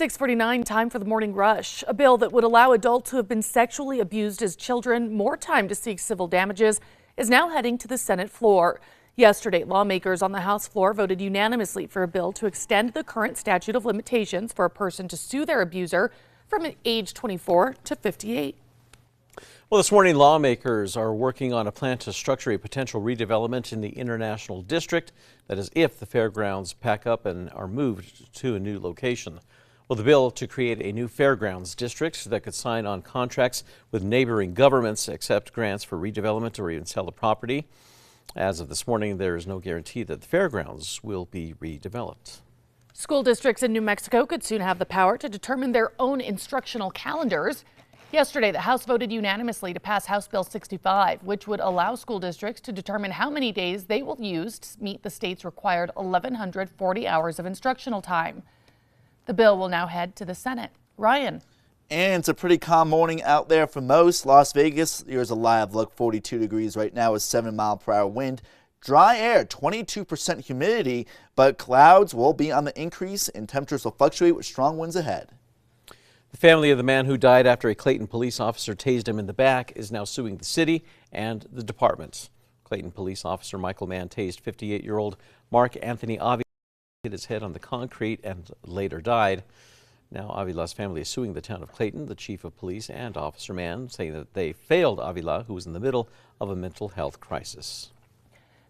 6:49, time for the morning rush. A bill that would allow adults who have been sexually abused as children more time to seek civil damages is now heading to the Senate floor. Yesterday, lawmakers on the House floor voted unanimously for a bill to extend the current statute of limitations for a person to sue their abuser from age 24 to 58. Well, this morning, lawmakers are working on a plan to structure a potential redevelopment in the International District. That is, if the Fairgrounds pack up and are moved to a new location. Well, the bill to create a new Fairgrounds district that could sign on contracts with neighboring governments, accept grants for redevelopment, or even sell the property. As of this morning, there is no guarantee that the Fairgrounds will be redeveloped. School districts in New Mexico could soon have the power to determine their own instructional calendars. Yesterday, the House voted unanimously to pass House Bill 65, which would allow school districts to determine how many days they will use to meet the state's required 1,140 hours of instructional time. The bill will now head to the Senate. Ryan. And it's a pretty calm morning out there for most. Las Vegas, here's a live look, 42 degrees right now with 7-mile-per-hour wind. Dry air, 22% humidity, but clouds will be on the increase and temperatures will fluctuate with strong winds ahead. The family of the man who died after a Clayton police officer tased him in the back is now suing the city and the department. Clayton police officer Michael Mann tased 58-year-old Mark Anthony Avila, hit his head on the concrete and later died. Now Avila's family is suing the town of Clayton, the chief of police, and Officer Mann, saying that they failed Avila, who was in the middle of a mental health crisis.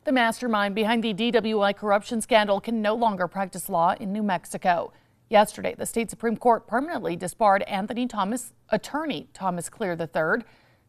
The mastermind behind the DWI corruption scandal can no longer practice law in New Mexico. Yesterday, the state Supreme Court permanently disbarred attorney Thomas Clear III.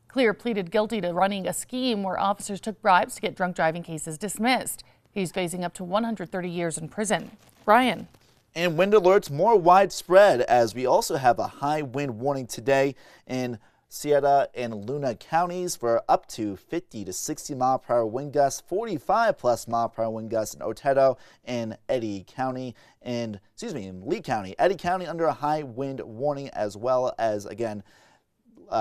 Clear pleaded guilty to running a scheme where officers took bribes to get drunk driving cases dismissed. He's facing up to 130 years in prison. Brian. And wind alerts more widespread as we also have a high wind warning today in Sierra and Luna counties for up to 50 to 60 mile-per-hour wind gusts, 45+ mile-per-hour wind gusts in Otero and Eddy County, in Lee County. Eddy County under a high wind warning, as well as, again,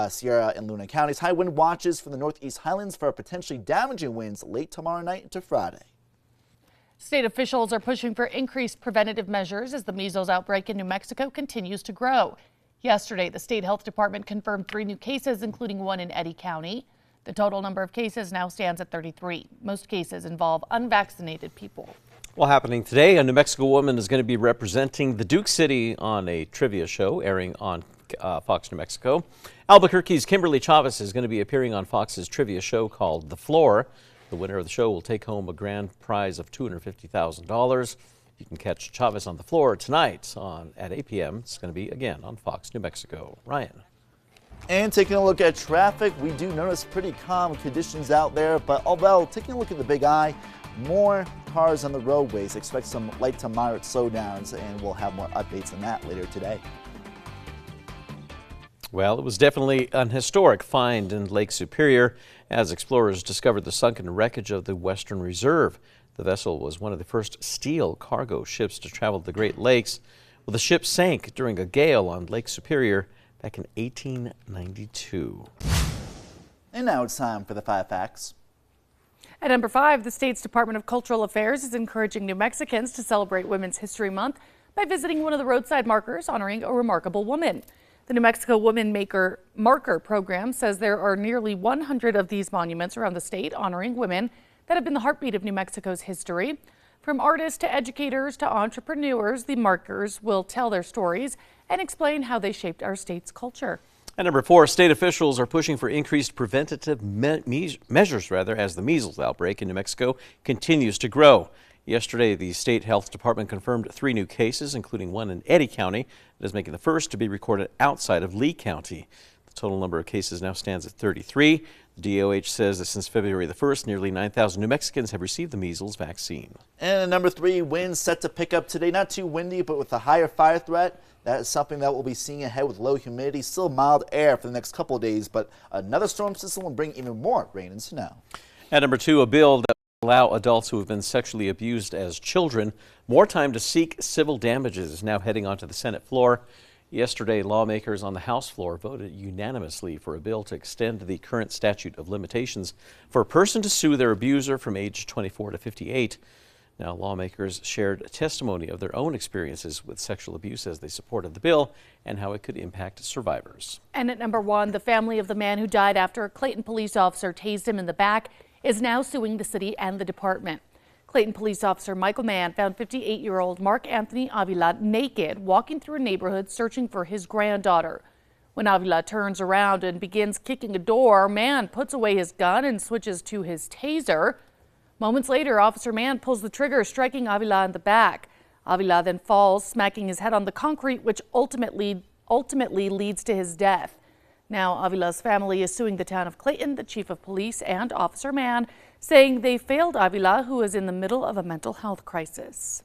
Sierra and Luna counties. High wind watches for the Northeast Highlands for potentially damaging winds late tomorrow night into Friday. State officials are pushing for increased preventative measures as the measles outbreak in New Mexico continues to grow. Yesterday, the state health department confirmed 3 new cases, including one in Eddy County. The total number of cases now stands at 33. Most cases involve unvaccinated people. Well, happening today, a New Mexico woman is going to be representing the Duke City on a trivia show airing on Fox New Mexico. Albuquerque's Kimberly Chavez is going to be appearing on Fox's trivia show called The Floor. The winner of the show will take home a grand prize of $250,000. You can catch Chavez on The Floor tonight at 8 p.m. It's going to be, again, on Fox New Mexico. Ryan. And taking a look at traffic, we do notice pretty calm conditions out there, but although taking a look at the Big I, more cars on the roadways. Expect some light to moderate slowdowns, and we'll have more updates on that later today. Well, it was definitely an historic find in Lake Superior as explorers discovered the sunken wreckage of the Western Reserve. The vessel was one of the first steel cargo ships to travel the Great Lakes. Well, the ship sank during a gale on Lake Superior back in 1892. And now it's time for the 5 facts. At number 5, the state's Department of Cultural Affairs is encouraging New Mexicans to celebrate Women's History Month by visiting one of the roadside markers honoring a remarkable woman. The New Mexico Woman Maker Marker program says there are nearly 100 of these monuments around the state honoring women that have been the heartbeat of New Mexico's history. From artists to educators to entrepreneurs, the markers will tell their stories and explain how they shaped our state's culture. At number 4, state officials are pushing for increased preventative measures as the measles outbreak in New Mexico continues to grow. Yesterday, the state health department confirmed 3 new cases, including one in Eddy County, that is making the first to be recorded outside of Lee County. The total number of cases now stands at 33. The DOH says that since February the 1st, nearly 9,000 New Mexicans have received the measles vaccine. And at number 3, winds set to pick up today. Not too windy, but with a higher fire threat. That is something that we'll be seeing ahead with low humidity. Still mild air for the next couple of days, but another storm system will bring even more rain and snow. At number 2, a bill that will allow adults who have been sexually abused as children more time to seek civil damages is now heading onto the Senate floor. Yesterday, lawmakers on the House floor voted unanimously for a bill to extend the current statute of limitations for a person to sue their abuser from age 24 to 58. Now, lawmakers shared testimony of their own experiences with sexual abuse as they supported the bill and how it could impact survivors. And at number 1, the family of the man who died after a Clayton police officer tased him in the back is now suing the city and the department. Clayton police officer Michael Mann found 58-year-old Mark Anthony Avila naked, walking through a neighborhood searching for his granddaughter. When Avila turns around and begins kicking a door, Mann puts away his gun and switches to his taser. Moments later, Officer Mann pulls the trigger, striking Avila in the back. Avila then falls, smacking his head on the concrete, which ultimately leads to his death. Now, Avila's family is suing the town of Clayton, the chief of police, and Officer Mann, saying they failed Avila, who is in the middle of a mental health crisis.